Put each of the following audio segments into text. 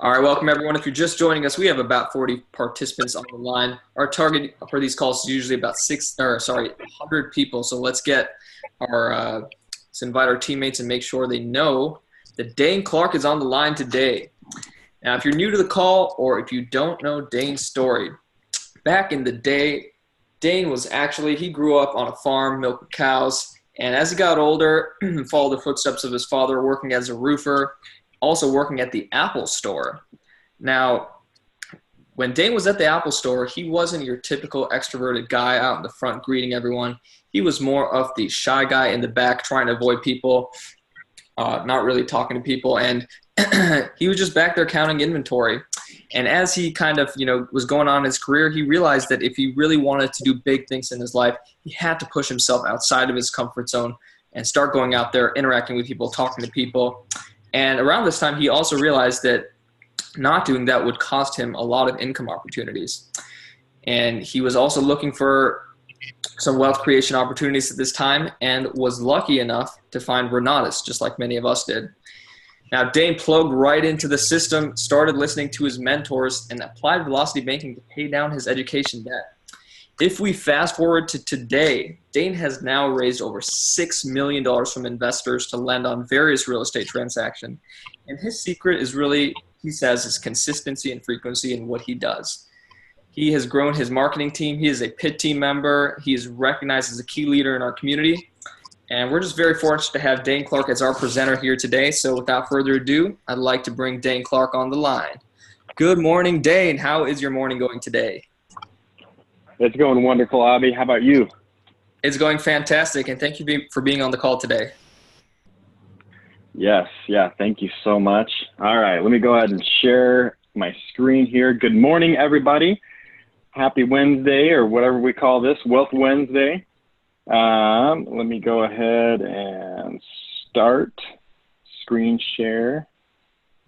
All right, welcome everyone. If you're just joining us, we have about 40 participants on the line. Our target for these calls is usually about 100 people. So let's invite our teammates and make sure they know that Daine Clark is on the line today. Now, if you're new to the call or if you don't know Daine's story, back in the day, Daine he grew up on a farm, milking cows, and as he got older, followed the footsteps of his father, working as a roofer, also working at the Apple store. Now, when Daine was at the Apple store, he wasn't your typical extroverted guy out in the front greeting everyone. He was more of the shy guy in the back trying to avoid people, not really talking to people, and he was just back there counting inventory. And as he was going on in his career, he realized that if he really wanted to do big things in his life, he had to push himself outside of his comfort zone and start going out there, interacting with people, talking to people. And around this time, he also realized that not doing that would cost him a lot of income opportunities. And he was also looking for some wealth creation opportunities at this time and was lucky enough to find Renatus, just like many of us did. Now, Daine plugged right into the system, started listening to his mentors, and applied velocity banking to pay down his education debt. If we fast forward to today, Daine has now raised over $6 million from investors to lend on various real estate transactions. And his secret is really, he says, is consistency and frequency in what he does. He has grown his marketing team. He is a PIT team member. He is recognized as a key leader in our community. And we're just very fortunate to have Daine Clark as our presenter here today. So without further ado, I'd like to bring Daine Clark on the line. Good morning, Daine. How is your morning going today? It's going wonderful, Abby. How about you? It's going fantastic, and thank you for being on the call today. Yes, thank you so much. All right, let me go ahead and share my screen here. Good morning, everybody. Happy Wednesday, or whatever we call this, Wealth Wednesday. Let me go ahead and start screen share,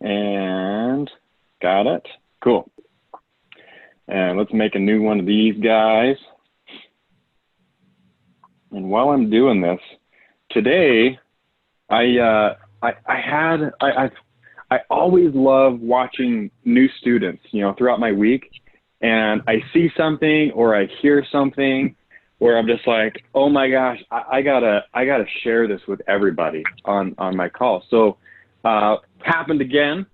and got it. Cool. And let's make a new one of these guys. And while I'm doing this, today, I always love watching new students, throughout my week. And I see something or I hear something where I'm just like, oh my gosh, I gotta share this with everybody on my call. So happened again.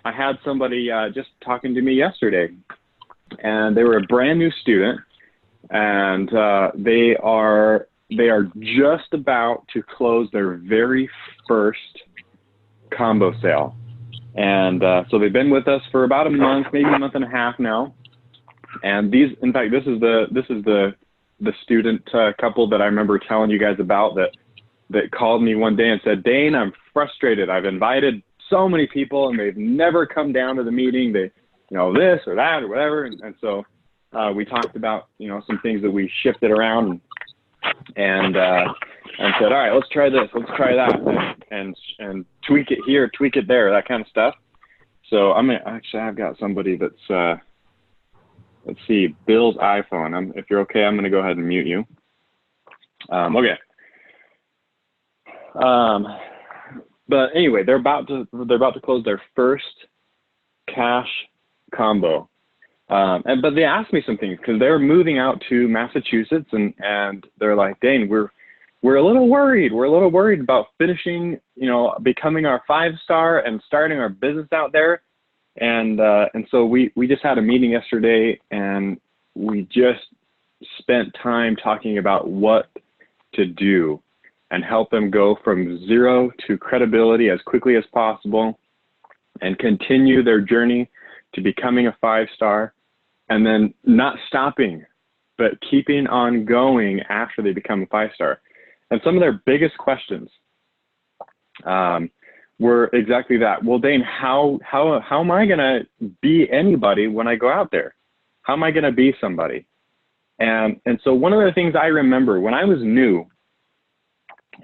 I had somebody just talking to me yesterday. And they were a brand new student, and they are just about to close their very first combo sale. And so they've been with us for about a month, maybe a month and a half now. And this is the student couple that I remember telling you guys about that called me one day and said, Daine, I'm frustrated. I've invited so many people and they've never come down to the meeting. This or that or whatever. And so we talked about, some things that we shifted around and said, all right, let's try this, let's try that, and tweak it here, tweak it there, that kind of stuff. So I've got somebody that's, let's see, Bill's iPhone. If you're okay, I'm going to go ahead and mute you. Okay. But anyway, they're about to close their first cash combo. But they asked me some things because they're moving out to Massachusetts and they're like, Daine, we're a little worried. We're a little worried about finishing, becoming our 5-star and starting our business out there. And so we just had a meeting yesterday and we just spent time talking about what to do and help them go from 0 to credibility as quickly as possible and continue their journey to becoming a 5-star, and then not stopping, but keeping on going after they become a 5-star. And some of their biggest questions were exactly that. Well, Daine, how am I gonna be anybody when I go out there? How am I gonna be somebody? And so one of the things I remember when I was new,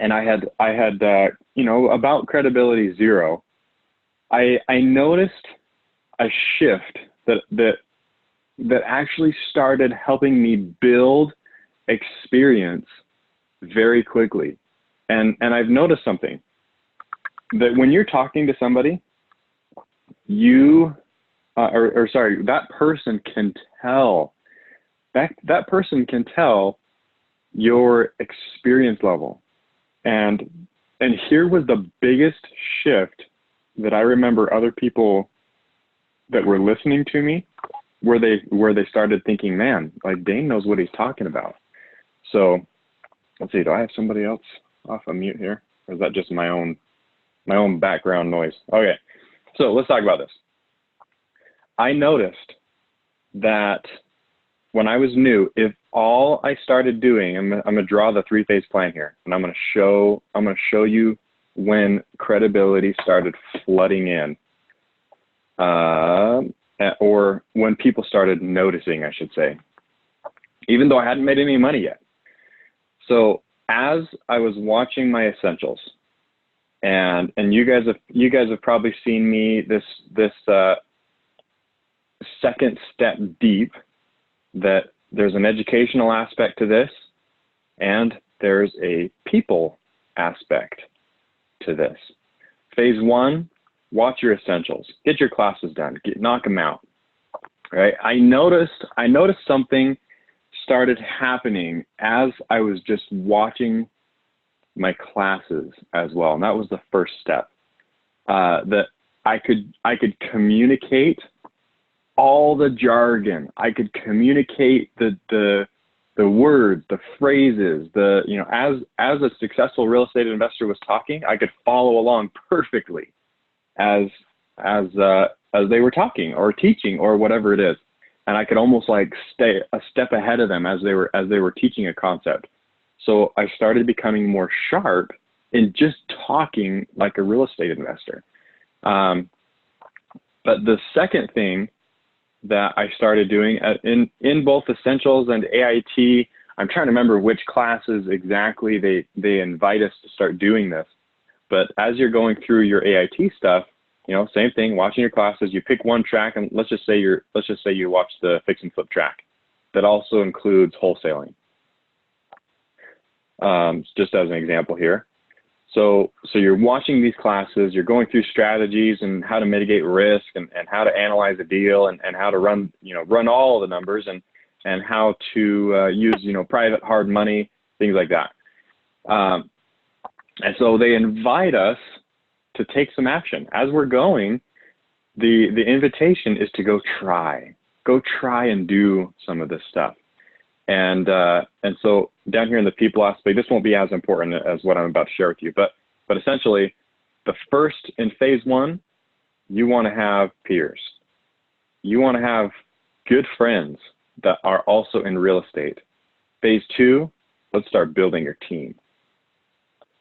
and I had about credibility 0, I noticed a shift that actually started helping me build experience very quickly. And I've noticed something, that when you're talking to somebody, you or sorry, that person can tell, that person can tell your experience level. And here was the biggest shift that I remember other people that were listening to me, where they started thinking, man, like Daine knows what he's talking about. So let's see, do I have somebody else off of mute here? Or is that just my own background noise? Okay, so let's talk about this. I noticed that when I was new, if all I started doing, I'm gonna draw the 3-phase plan here, and I'm gonna show you when credibility started flooding in, or when people started noticing, I should say, even though I hadn't made any money yet. So as I was watching my essentials, and you guys have probably seen me this second step deep, that there's an educational aspect to this, and there's a people aspect to this. Phase 1, watch your essentials, get your classes done, knock them out. Right? I noticed something started happening as I was just watching my classes as well, and that was the first step. That I could communicate all the jargon. I could communicate the words, the phrases, as a successful real estate investor was talking, I could follow along perfectly as they were talking or teaching or whatever it is. And I could almost like stay a step ahead of them as they were teaching a concept. So I started becoming more sharp in just talking like a real estate investor. But the second thing that I started doing in both Essentials and AIT, I'm trying to remember which classes exactly they invite us to start doing this. But as you're going through your AIT stuff, same thing, watching your classes, you pick one track, and let's just say you watch the fix and flip track. That also includes wholesaling. Just as an example here. So you're watching these classes, you're going through strategies and how to mitigate risk and how to analyze a deal and how to run all the numbers and how to use, private hard money, things like that. And so they invite us to take some action. As we're going, the invitation is to go try and do some of this stuff. And so down here in the people aspect, this won't be as important as what I'm about to share with you, but essentially in phase 1, you want to have peers. You want to have good friends that are also in real estate. Phase 2, let's start building your team.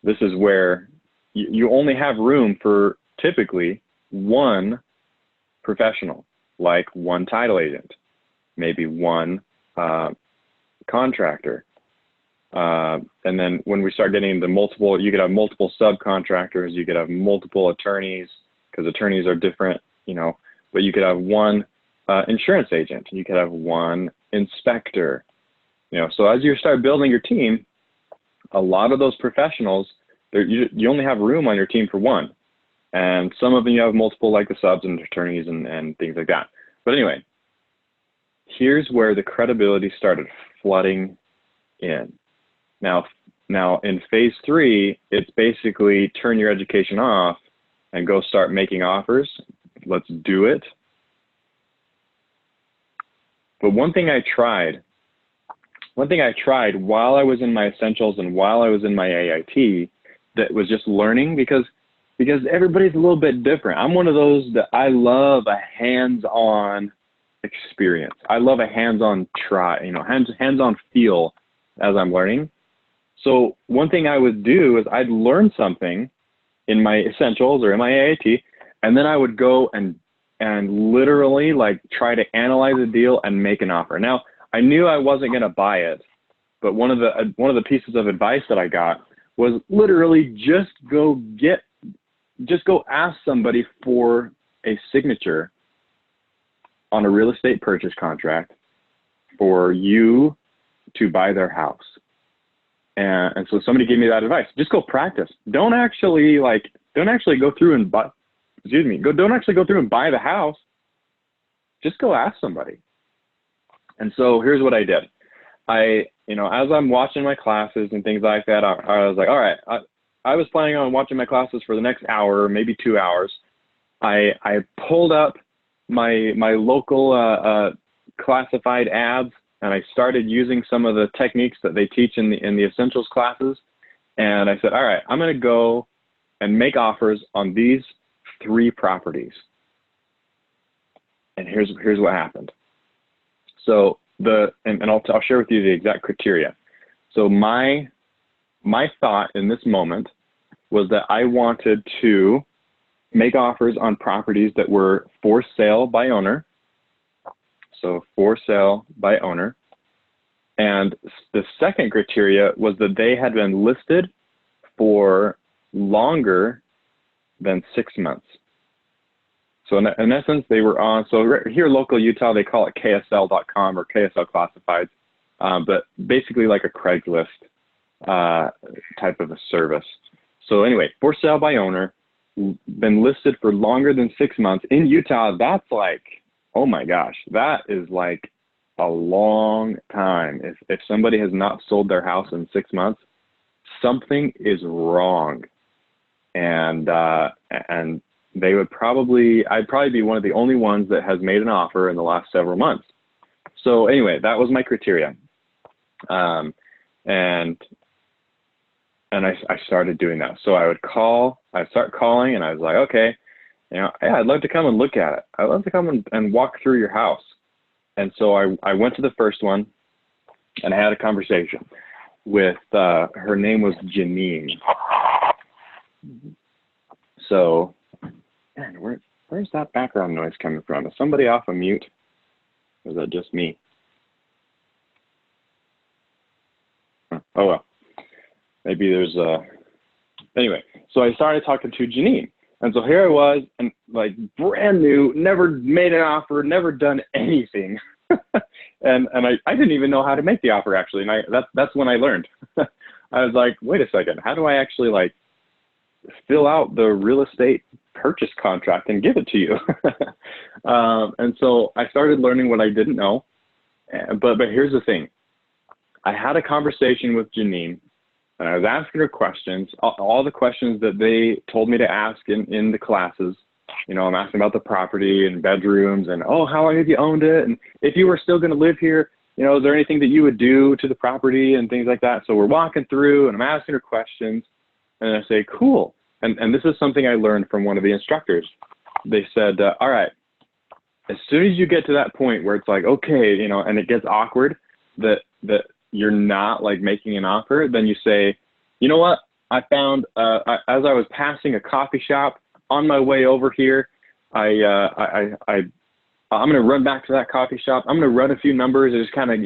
This is where you only have room for typically one professional, like one title agent, maybe one contractor. And then when we start getting into multiple, you could have multiple subcontractors, you could have multiple attorneys, because attorneys are different, but you could have one insurance agent, you could have one inspector, so as you start building your team, a lot of those professionals, you only have room on your team for one. And some of them you have multiple, like the subs and attorneys and things like that. But anyway, here's where the credibility started flooding in. Now in phase 3, it's basically turn your education off and go start making offers. Let's do it. But one thing I tried while I was in my essentials and while I was in my AIT, that was just learning, because everybody's a little bit different. I'm one of those that I love a hands-on experience. I love a hands-on try, hands-on feel as I'm learning. So one thing I would do is I'd learn something in my essentials or in my AIT, and then I would go and literally like try to analyze a deal and make an offer. Now, I knew I wasn't going to buy it, but one of the pieces of advice that I got was literally just go ask somebody for a signature on a real estate purchase contract for you to buy their house. And so somebody gave me that advice. Just go practice. Don't actually go through and buy the house. just go ask somebody. And so here's what I did. As I'm watching my classes and things like that, I was like, all right, I was planning on watching my classes for the next hour, maybe 2 hours. I pulled up my local classified ads, and I started using some of the techniques that they teach in the essentials classes. And I said, all right, I'm going to go and make offers on these 3 properties. And here's what happened. So I'll share with you the exact criteria. So my thought in this moment was that I wanted to make offers on properties that were for sale by owner. So for sale by owner. And the second criteria was that they had been listed for longer than 6 months. So in essence, they were on, so here local Utah, they call it KSL.com or KSL Classifieds, but basically like a Craigslist type of a service. So anyway, for sale by owner, been listed for longer than 6 months. In Utah, that's like, oh my gosh, that is like a long time. If somebody has not sold their house in 6 months, something is wrong. And I'd probably be one of the only ones that has made an offer in the last several months. So anyway, that was my criteria. And I started doing that. So I'd start calling, and I was like, okay, hey, I'd love to come and look at it. I'd love to come and walk through your house. And so I went to the first one, and I had a conversation with, her name was Janine. So, man, where's that background noise coming from? Is somebody off of mute? Or is that just me? Oh, well. Maybe there's anyway, so I started talking to Janine. And so here I was, and like brand new, never made an offer, never done anything. and I didn't even know how to make the offer, actually. And that's when I learned. I was like, wait a second, how do I actually like fill out the real estate purchase contract and give it to you? And so I started learning what I didn't know. But here's the thing. I had a conversation with Janine, and I was asking her questions, all the questions that they told me to ask in the classes. I'm asking about the property and bedrooms and, oh, how long have you owned it? And if you were still going to live here, is there anything that you would do to the property and things like that? So we're walking through, and I'm asking her questions, and I say, cool. And this is something I learned from one of the instructors. They said, all right, as soon as you get to that point where it's like, okay, and it gets awkward that you're not like making an offer, then you say, you know what? I found, as I was passing a coffee shop on my way over here, I'm going to run back to that coffee shop. I'm going to run a few numbers and just kind of,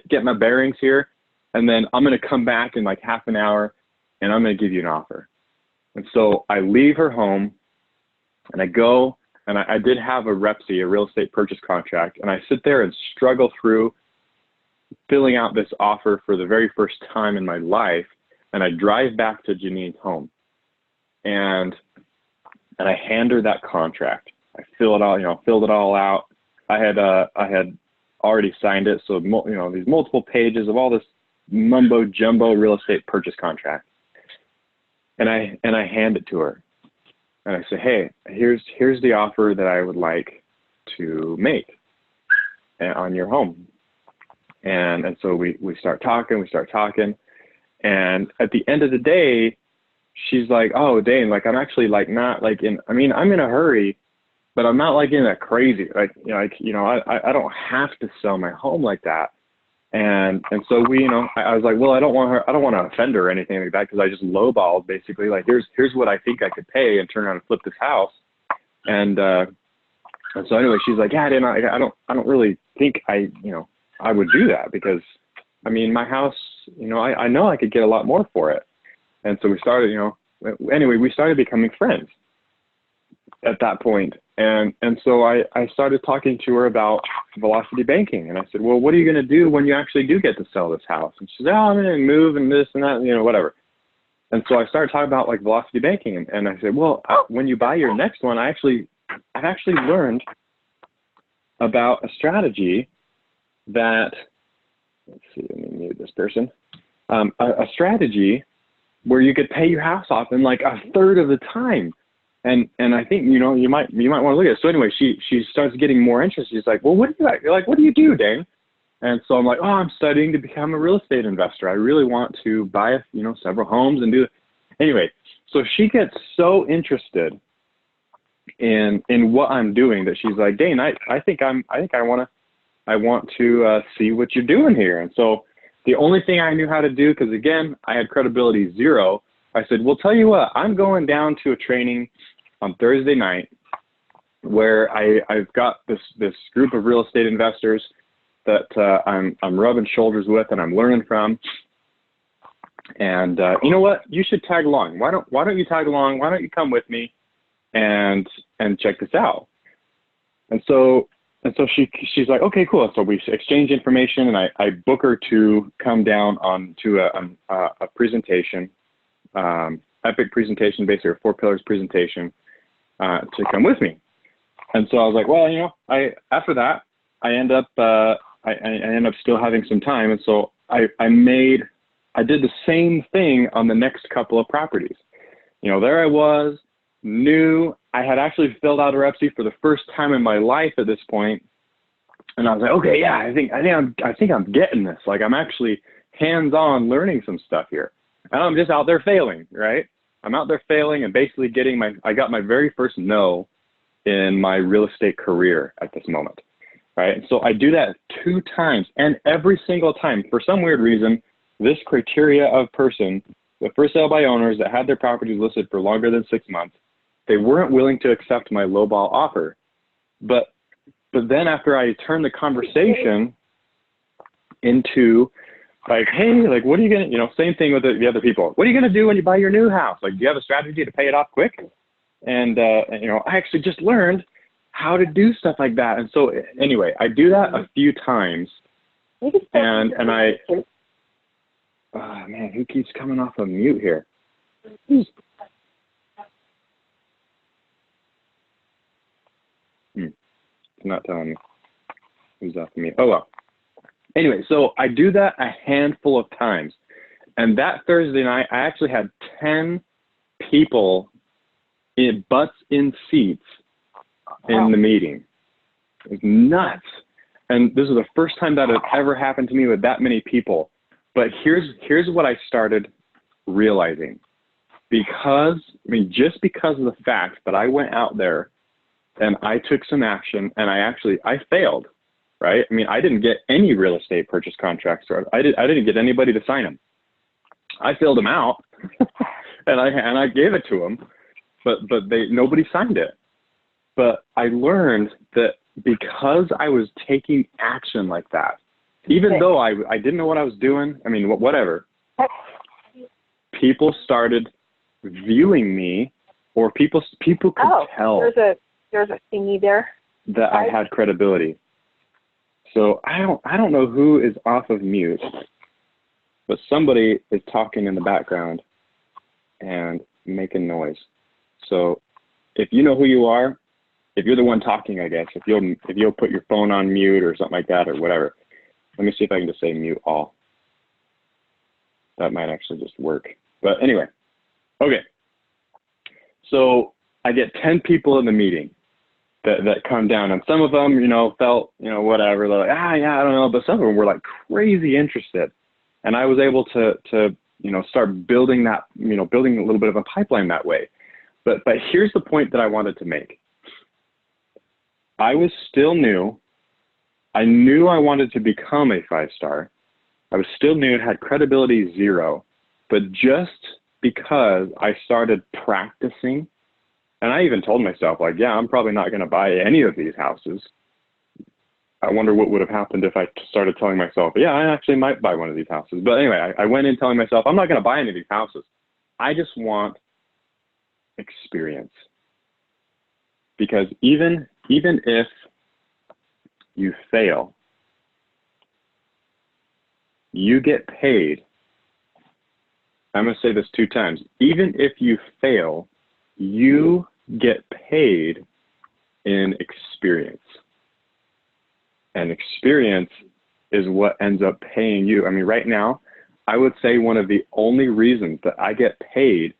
get my bearings here. And then I'm going to come back in like half an hour, and I'm going to give you an offer. And so I leave her home, and I go, and I did have a REPSI, a real estate purchase contract. And I sit there and struggle through filling out this offer for the very first time in my life. And I drive back to Janine's home, and I hand her that contract. I fill it all, filled it all out. I had already signed it. So, these multiple pages of all this mumbo jumbo real estate purchase contract. And I hand it to her, and I say, hey, here's the offer that I would like to make on your home. And so we start talking, and at the end of the day, she's like, oh, Daine, like, I'm actually like not like I'm in a hurry, but I'm not like in a crazy, I don't have to sell my home like that. And so I was like, well, I don't want to offend her or anything like that, because I just lowballed basically, like, here's what I think I could pay and turn around and flip this house. And so anyway, she's like, yeah, Daine, I don't really think I would do that, because my house, I know I could get a lot more for it. And so we started, we started becoming friends at that point. And so I started talking to her about velocity banking. And I said, well, what are you going to do when you actually do get to sell this house? And she said, oh, I'm going to move and this and that, whatever. And so I started talking about like velocity banking. And I said, well, when you buy your next one, I've actually learned about a strategy that, let's see, let me mute this person, a strategy where you could pay your house off in like a third of the time. And I think, you know, you might want to look at it. So anyway, she starts getting more interested. She's like, well, what do you do, Daine? And so I'm like, oh, I'm studying to become a real estate investor. I really want to buy, you know, several homes and do it. Anyway, so she gets so interested in what I'm doing that she's like, Daine, I think I want to see what you're doing here. And so the only thing I knew how to do, because again, I had credibility 0. I said, well, tell you what, I'm going down to a training on Thursday night where I've got this group of real estate investors that I'm rubbing shoulders with and I'm learning from. And you know what? You should tag along. Why don't you tag along? Why don't you come with me and check this out? And so she's like, okay, cool. So we exchange information, and I book her to come down on to a presentation, epic presentation, basically a 4 pillars presentation, to come with me. And so I was like, well, you know, after that, I end up still having some time. And so I did the same thing on the next couple of properties. You know, there I was, new. I had actually filled out a rep sheet for the first time in my life at this point. And I was like, okay, yeah, I think I'm getting this. Like, I'm actually hands-on learning some stuff here. And I'm just out there failing, right? I'm out there failing and basically I got my very first no in my real estate career at this moment, right? So I do that 2 times, and every single time, for some weird reason, this criteria of person, the first sale by owners that had their properties listed for longer than 6 months, they weren't willing to accept my lowball offer. But then after I turned the conversation into like, hey, like, what are you going to, you know, same thing with the other people. What are you going to do when you buy your new house? Like, do you have a strategy to pay it off quick? And you know, I actually just learned how to do stuff like that. And so anyway, I do that a few times, and I, oh man, who keeps coming off of mute here? It's not telling me who's off of mute. Oh well. Anyway, so I do that a handful of times. And that Thursday night, I actually had 10 people butts in seats in the meeting. It was nuts. And this is the first time that had ever happened to me with that many people. But here's what I started realizing. Just because of the fact that I went out there and I took some action, and I failed, right? I mean, I didn't get any real estate purchase contracts, or I didn't get anybody to sign them. I filled them out, and I gave it to them, but nobody signed it. But I learned that because I was taking action like that, even though I didn't know what I was doing, I mean, whatever, people started viewing me, or people could tell. There's a thingy there. That I had credibility. So I don't know who is off of mute, but somebody is talking in the background and making noise. So if you know who you are, if you're the one talking, I guess, if you'll put your phone on mute or something like that or whatever. Let me see if I can just say mute all. That might actually just work. But anyway, okay. So I get 10 people in the meeting that come down, and some of them, you know, felt, you know, whatever. They're like, yeah, I don't know. But some of them were like crazy interested. And I was able to, you know, start building that, you know, building a little bit of a pipeline that way. But here's the point that I wanted to make. I was still new. I knew I wanted to become a 5-star. I was still new, had credibility 0, but just because I started practicing, and I even told myself, like, yeah, I'm probably not going to buy any of these houses. I wonder what would have happened if I started telling myself, yeah, I actually might buy one of these houses. But anyway, I went in telling myself, I'm not going to buy any of these houses. I just want experience. Because even if you fail, you get paid. I'm going to say this 2 times. Even if you fail, you get paid in experience. And experience is what ends up paying you. I mean, right now, I would say one of the only reasons that I get paid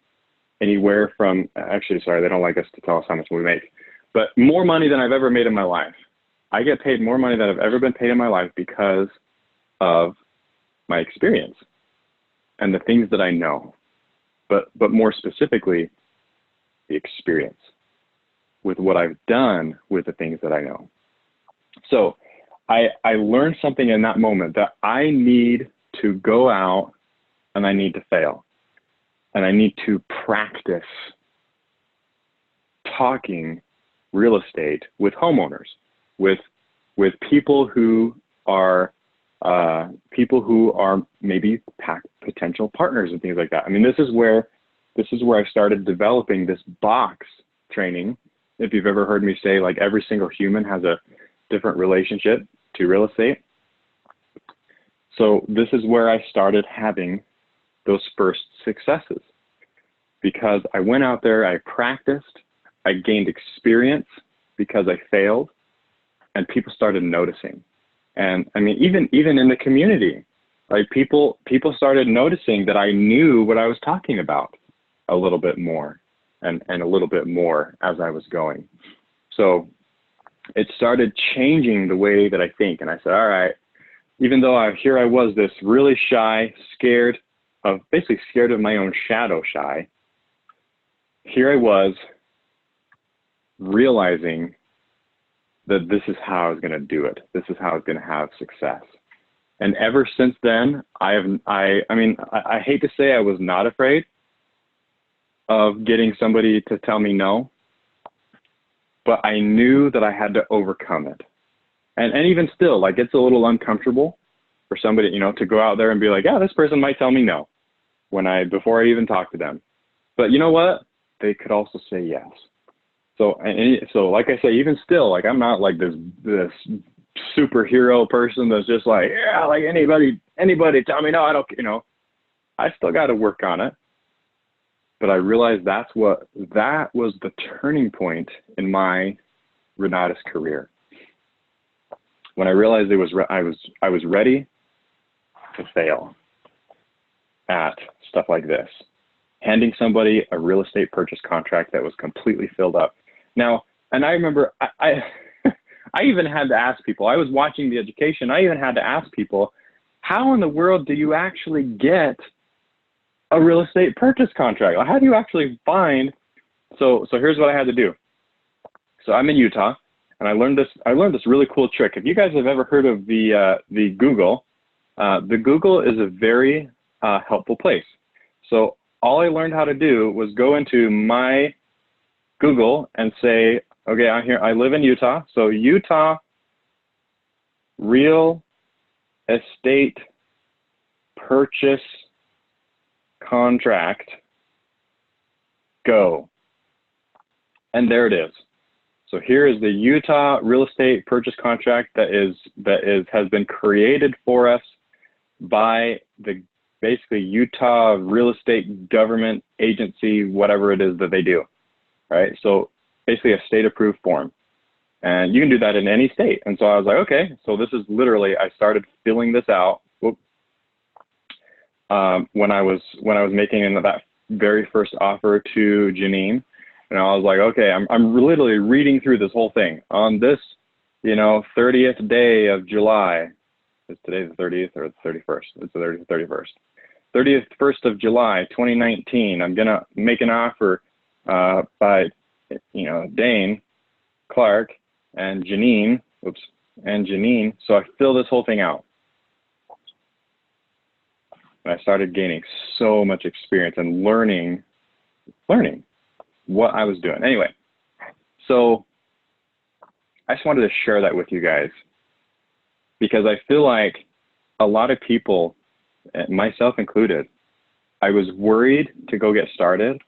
anywhere from, actually, sorry, they don't like us to tell us how much we make, but more money than I've ever made in my life. I get paid more money than I've ever been paid in my life because of my experience and the things that I know, but more specifically, the experience with what I've done with the things that I know. So I learned something in that moment that I need to go out and I need to fail. And I need to practice talking real estate with homeowners, with people who are maybe potential partners and things like that. I mean, this is where I started developing this box training. If you've ever heard me say, like, every single human has a different relationship to real estate. So this is where I started having those first successes, because I went out there, I practiced, I gained experience because I failed, and people started noticing. And I mean, even in the community, like people started noticing that I knew what I was talking about a little bit more and a little bit more as I was going. So it started changing the way that I think. And I said, all right, even though here I was, this really shy, basically scared of my own shadow shy, here I was realizing that this is how I was going to do it. This is how I was going to have success. And ever since then, I hate to say I was not afraid of getting somebody to tell me no, but I knew that I had to overcome it. And even still, like, it's a little uncomfortable for somebody, to go out there and be like, yeah, this person might tell me no before I even talk to them. But you know what? They could also say yes. So like I say, even still, like, I'm not like this superhero person that's just like, yeah, like anybody tell me no, I don't, I still got to work on it. But I realized that was the turning point in my Renatus career. When I realized I was ready to fail at stuff like this, handing somebody a real estate purchase contract that was completely filled up. Now, and I remember I even had to ask people, I was watching the education, I even had to ask people, how in the world do you actually get a real estate purchase contract? How do you actually find? So here's what I had to do. So I'm in Utah, and I learned this really cool trick. If you guys have ever heard of the Google is a very helpful place. So all I learned how to do was go into my Google and say, okay, I live in Utah. So Utah real estate purchase contract, go. And there it is. So here is the Utah real estate purchase contract that has been created for us by the basically Utah real estate government agency, whatever it is that they do, right? So basically a state approved form, and you can do that in any state. And so I was like, okay, so this is literally, I started filling this out when I was making that very first offer to Janine. And I was like, okay, I'm literally reading through this whole thing on this, 30th day of July. Is today the 30th or the 31st? It's the 31st. 31st of July, 2019. I'm gonna make an offer by, Daine, Clark, and Janine. So I fill this whole thing out. And I started gaining so much experience and learning what I was doing. Anyway, so I just wanted to share that with you guys, because I feel like a lot of people, myself included, I was worried to go get started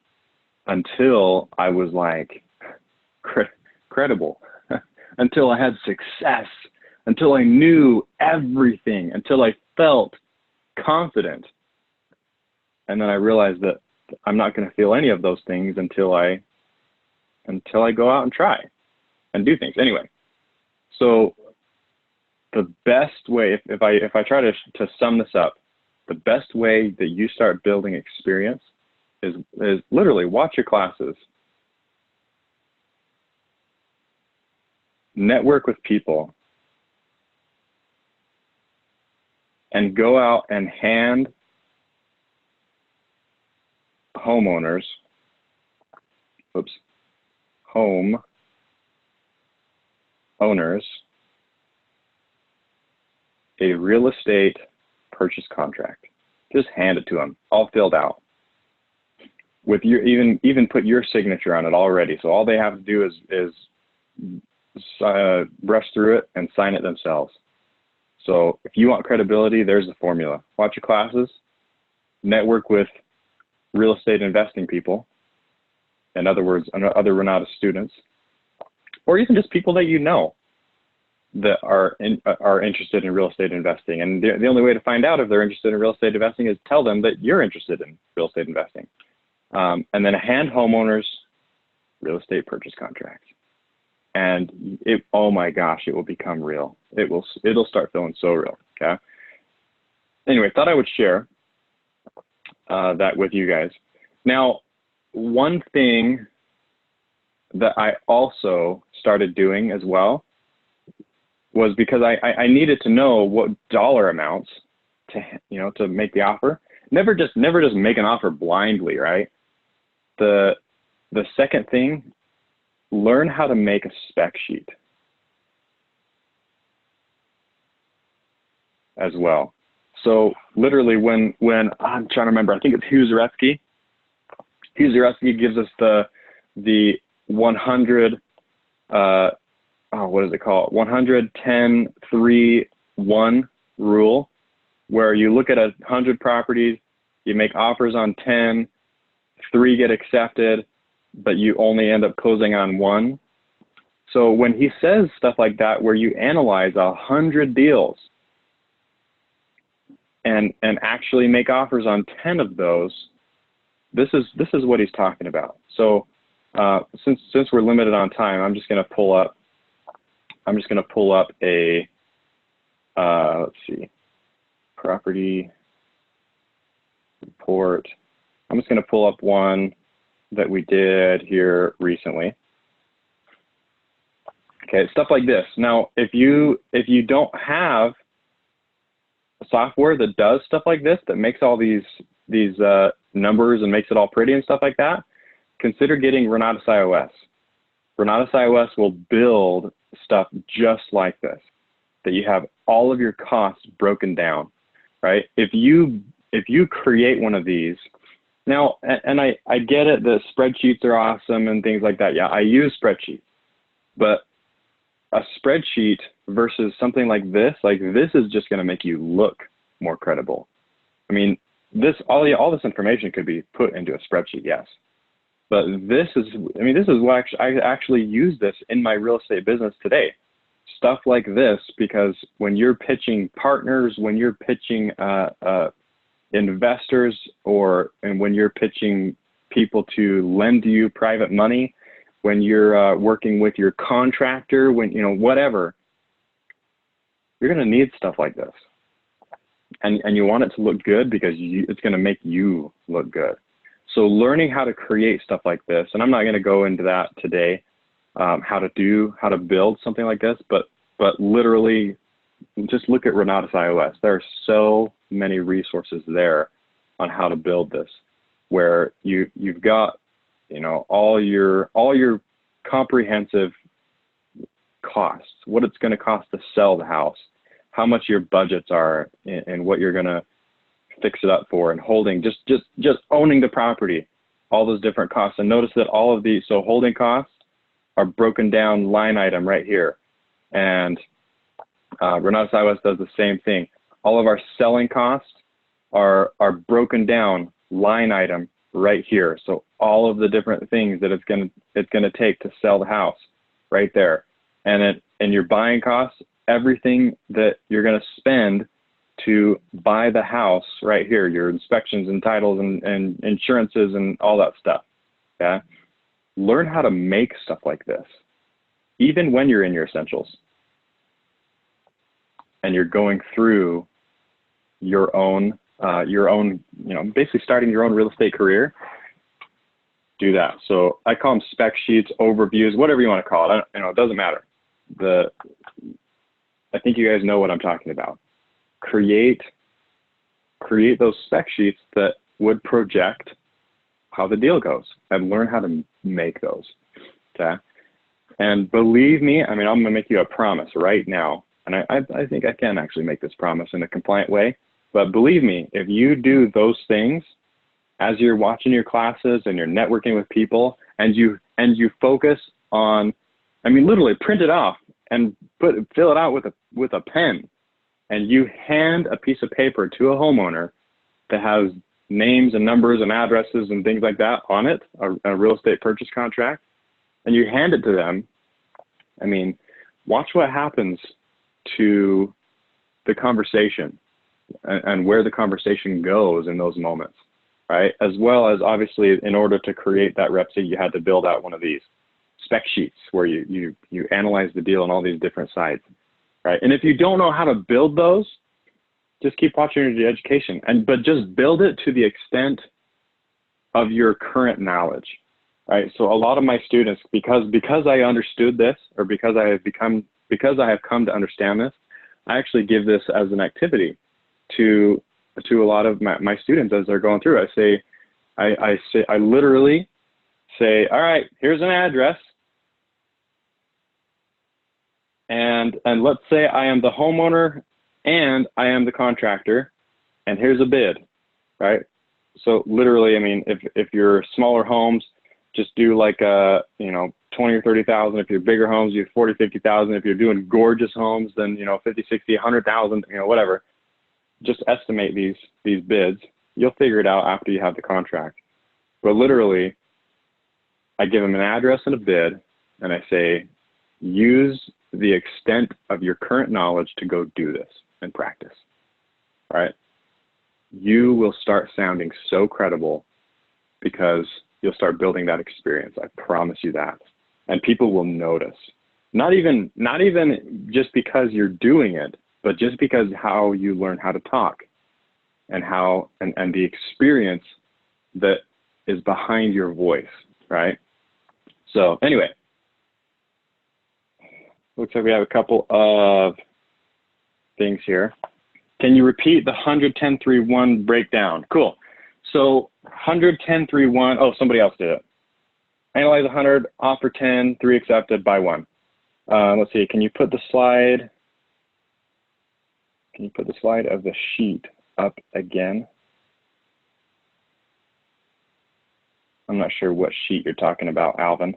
until I was like credible, until I had success, until I knew everything, until I felt confident. And then I realized that I'm not going to feel any of those things until I go out and try and do things. Anyway, so the best way, if I try to sum this up, the best way that you start building experience is literally watch your classes, network with people, and go out and hand homeowners, home owners a real estate purchase contract. Just hand it to them, all filled out. With your even put your signature on it already. So all they have to do is brush through it and sign it themselves. So if you want credibility, there's the formula. Watch your classes, network with real estate investing people, in other words, other Renata students, or even just people that you know that are interested in real estate investing. And the only way to find out if they're interested in real estate investing is tell them that you're interested in real estate investing. And then hand homeowners real estate purchase contracts. And oh my gosh, it will become real. It'll start feeling so real. Okay. Anyway, thought I would share that with you guys. Now, one thing that I also started doing as well was because I needed to know what dollar amounts to make the offer. Never just make an offer blindly, right? The second thing, learn how to make a spec sheet as well. So literally when I'm trying to remember, I think it's Hugh Zaretsky. Hugh Zaretsky gives us the 100, what is it called? 110-3-1 rule, where you look at 100 properties, you make offers on 10, 3 get accepted, but you only end up closing on 1. So when he says stuff like that, where you analyze 100 deals and actually make offers on 10 of those, this is what he's talking about. So since we're limited on time, I'm just going to pull up a let's see, property report. I'm just going to pull up one that we did here recently. Okay, stuff like this. Now, if you don't have software that does stuff like this, that makes all these numbers and makes it all pretty and stuff like that, consider getting Renatus iOS. Renatus iOS will build stuff just like this, that you have all of your costs broken down, right? If you create one of these, now, and I get it, the spreadsheets are awesome and things like that. Yeah, I use spreadsheets, but a spreadsheet versus something like this is just going to make you look more credible. I mean, all this information could be put into a spreadsheet, yes. But this is what I actually use this in my real estate business today. Stuff like this, because when you're pitching partners, when you're pitching investors, and when you're pitching people to lend you private money, when you're working with your contractor, whatever, you're going to need stuff like this. And you want it to look good because it's going to make you look good. So learning how to create stuff like this, and I'm not going to go into that today, how to build something like this, but literally just look at Renatus iOS. There are so many resources there on how to build this, where you've got all your comprehensive costs, what it's going to cost to sell the house, how much your budgets are, and what you're going to fix it up for, and holding, just owning the property, all those different costs. And notice that all of these, so holding costs are broken down line item right here. And Renatus iOS does the same thing. All of our selling costs are broken down line item right here. So all of the different things that it's gonna take to sell the house right there. And your buying costs, everything that you're gonna spend to buy the house right here, your inspections and titles and insurances and all that stuff. Okay? Learn how to make stuff like this, even when you're in your essentials. and you're going through your own, basically starting your own real estate career, do that. So I call them spec sheets, overviews, whatever you want to call it. It doesn't matter. I think you guys know what I'm talking about. Create those spec sheets that would project how the deal goes, and learn how to make those. Okay. And believe me, I'm going to make you a promise right now. And I think I can actually make this promise in a compliant way. But believe me, if you do those things as you're watching your classes and you're networking with people, and you focus on, literally print it off and fill it out with a pen, and you hand a piece of paper to a homeowner that has names and numbers and addresses and things like that on it, a real estate purchase contract, and you hand it to them, watch what happens to the conversation and where the conversation goes in those moments, right? As well as, obviously, in order to create that rep sheet, you had to build out one of these spec sheets where you analyze the deal on all these different sides, right? And if you don't know how to build those, just keep watching your education, but just build it to the extent of your current knowledge, right? So a lot of my students, because I understood this, or because I have come to understand this, I actually give this as an activity to a lot of my students as they're going through. I literally say, all right, here's an address, and let's say I am the homeowner and I am the contractor, and here's a bid, right? So literally, if you're smaller homes, just do like 20 or 30,000. If you're bigger homes, you have 40, 50,000. If you're doing gorgeous homes, then 50, 60, 100,000, whatever. Just estimate these bids. You'll figure it out after you have the contract. But literally, I give them an address and a bid, and I say, use the extent of your current knowledge to go do this and practice, right? You will start sounding so credible because you'll start building that experience. I promise you that. And people will notice. Not even just because you're doing it, but just because how you learn how to talk and and the experience that is behind your voice, right? So anyway, looks like we have a couple of things here. Can you repeat the 110.3.1 breakdown? Cool. So 110.3.1, oh, somebody else did it. Analyze 100, offer 10, 3 accepted, buy 1. Let's see, can you put the slide of the sheet up again? I'm not sure what sheet you're talking about, Alvin.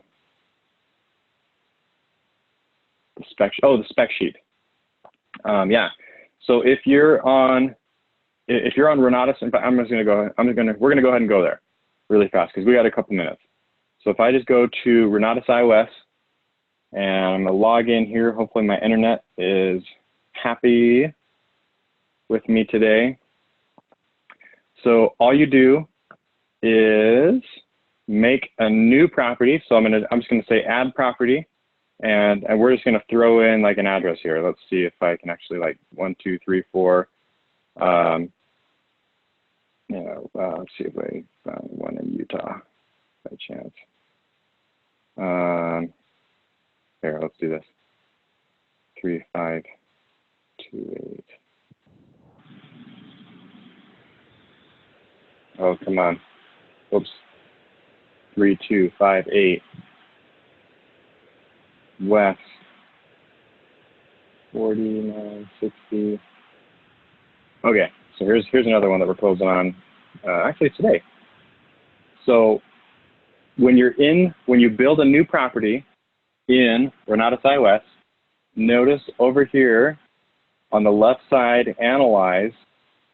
The spec sheet. Yeah. So if you're on Renatus, in fact, we're gonna go ahead and go there really fast because we got a couple minutes. So if I just go to Renatus iOS and I'm gonna log in here, hopefully my internet is happy with me today. So all you do is make a new property. So I'm just gonna say add property. And we're just going to throw in like an address here. Let's see if I can actually 1, 2, 3, 4. Let's see if I found one in Utah by chance. Here, let's do this. 3528. Oh, come on. Oops. 3258. West 4960. Okay, so here's another one that we're closing on actually today. So when you build a new property in Renatus iOS, notice over here on the left side, analyze,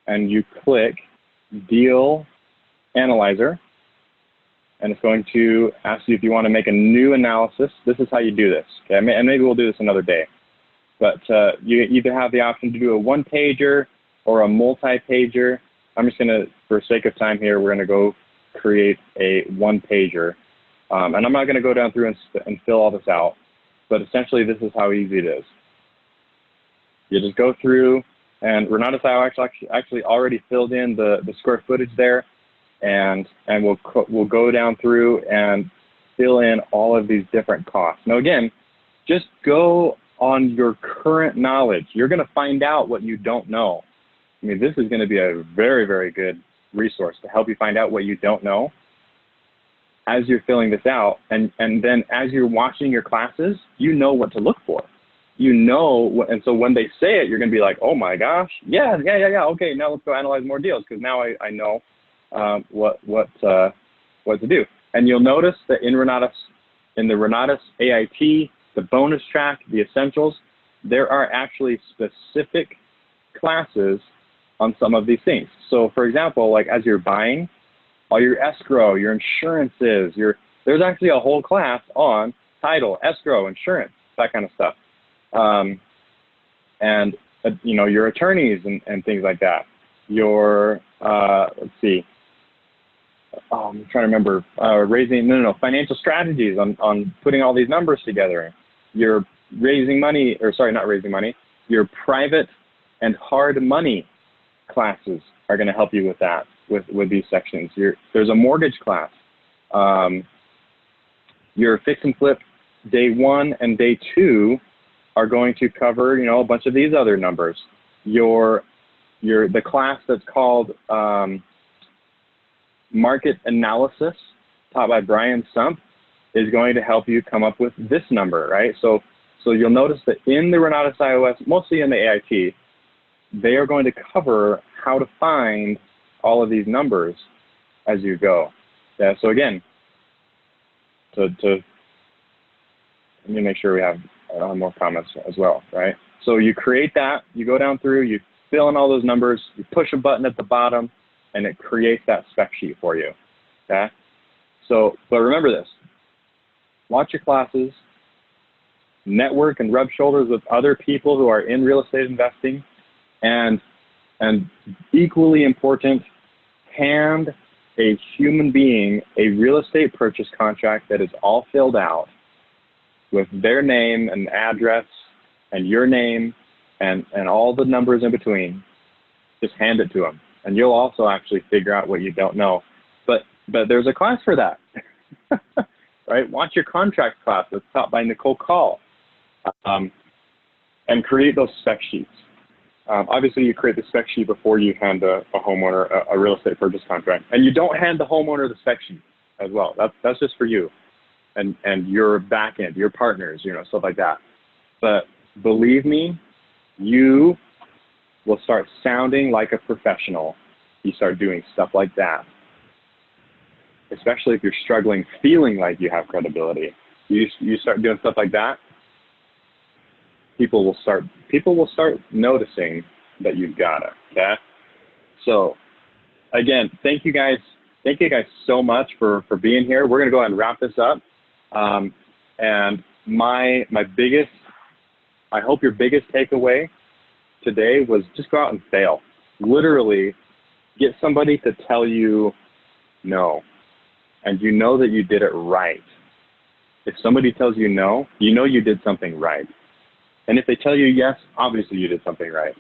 and you click deal analyzer. And it's going to ask you if you want to make a new analysis. This is how you do this. Okay, and maybe we'll do this another day. But you either have the option to do a one-pager or a multi-pager. I'm just going to, for sake of time here, we're going to go create a one-pager. And I'm not going to go down through and fill all this out. But essentially, this is how easy it is. You just go through, and Renatus IO actually already filled in the square footage there, and we'll go down through and fill in all of these different costs. Now again, just go on your current knowledge. You're going to find out what you don't know. I mean, this is going to be a very, very good resource to help you find out what you don't know as you're filling this out. And then as you're watching your classes, you know what to look for. You know what, and so when they say it, you're going to be like, oh my gosh, yeah. Okay, now let's go analyze more deals, because now I know what to do. And you'll notice that in the Renatus AIT, the bonus track, the essentials, there are actually specific classes on some of these things. So for example, like as you're buying, all your escrow, your insurances, there's actually a whole class on title, escrow, insurance, that kind of stuff. And you know, your attorneys and things like that. Your, let's see, I'm trying to remember, financial strategies on putting all these numbers together. Your raising money, or sorry, not raising money, your private and hard money classes are going to help you with that, with these sections. There's a mortgage class. Your fix and flip day 1 and day 2 are going to cover, you know, a bunch of these other numbers. The class that's called market analysis, taught by Brian Sump, is going to help you come up with this number, right? So you'll notice that in the Renatus iOS, mostly in the AIT, they are going to cover how to find all of these numbers as you go. Yeah, so again, let me make sure we have more comments as well, right? So you create that, you go down through, you fill in all those numbers, you push a button at the bottom, and it creates that spec sheet for you, okay? So, but remember this, watch your classes, network and rub shoulders with other people who are in real estate investing, and equally important, hand a human being a real estate purchase contract that is all filled out with their name and address and your name and all the numbers in between. Just hand it to them, and you'll also actually figure out what you don't know. But there's a class for that, right? Watch your contract class that's taught by Nicole Call, and create those spec sheets. Obviously, you create the spec sheet before you hand a homeowner a real estate purchase contract, and you don't hand the homeowner the spec sheet as well. That's just for you and your back end, your partners, you know, stuff like that. But believe me, you will start sounding like a professional. You start doing stuff like that, especially if you're struggling, feeling like you have credibility. You start doing stuff like that. People will start noticing that you've got it. Okay. So again, thank you guys so much for being here. We're gonna go ahead and wrap this up. And my biggest, I hope your biggest takeaway today was just go out and fail. Literally get somebody to tell you no, and you know that you did it right. If somebody tells you no, you know you did something right. And if they tell you yes, obviously you did something right.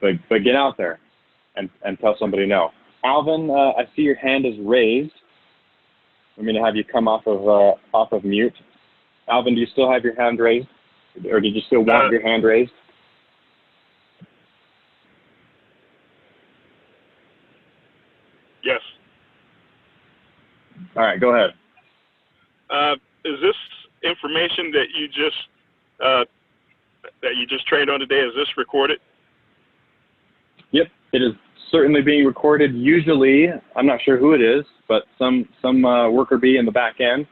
But get out there and tell somebody no. Alvin, I see your hand is raised. I'm going to have you come off of mute. Alvin, do you still have your hand raised, or did you still want your hand raised? Yes. All right, go ahead. Is this information that you just trained on today, is this recorded? Yep, it is certainly being recorded. Usually, I'm not sure who it is, but some worker bee in the back end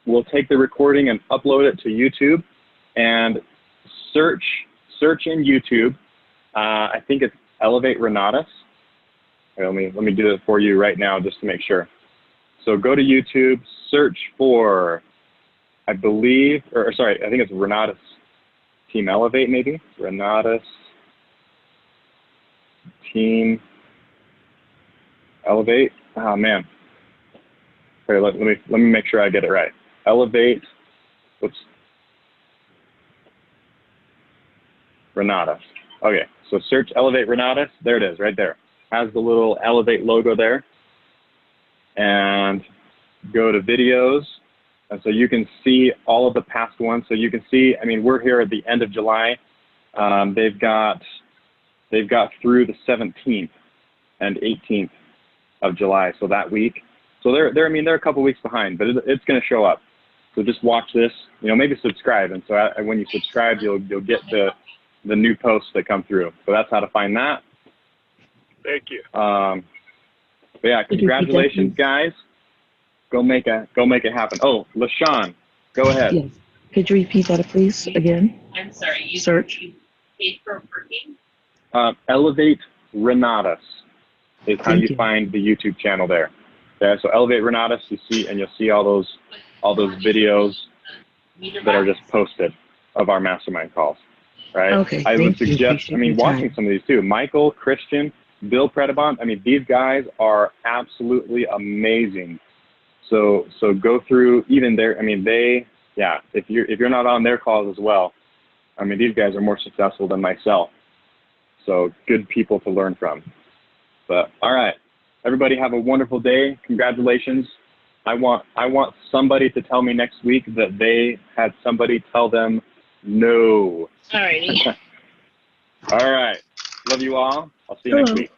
will take the recording and upload it to YouTube, and search in YouTube. I think it's Elevate Renatus. Let me do it for you right now just to make sure. So go to YouTube, search for, I think it's Renatus Team Elevate, maybe? Renatus Team Elevate. Oh man. Okay, let me make sure I get it right. Elevate. Oops. Renatus. Okay, so search Elevate Renatus. There it is, right there. Has the little Elevate logo there. And go to videos. And so you can see all of the past ones. So you can see, I mean, we're here at the end of July. They've got through the 17th and 18th of July. So that week. So they're a couple weeks behind, but it's going to show up. So just watch this, maybe subscribe. And so when you subscribe, you'll get the new posts that come through. So that's how to find that. Thank you. But yeah, congratulations, guys. Go make it happen. Oh, LaShawn, go ahead. Yes. Could you repeat that, please, again? I'm sorry. You Search. paid for parking? Elevate Renatus is how Thank you you. find the YouTube channel there. Yeah, so Elevate Renatus, you'll see all those videos that are just posted of our mastermind calls, right? Okay, I would thank you. suggest, Appreciate your watching time. some of these too. Michael, Christian, Bill Predabont, these guys are absolutely amazing. So go through even their, if you're not on their calls as well, these guys are more successful than myself. So good people to learn from. But all right, everybody have a wonderful day. Congratulations. I want somebody to tell me next week that they had somebody tell them no. Alrighty. All right. Love you all. I'll see you next week.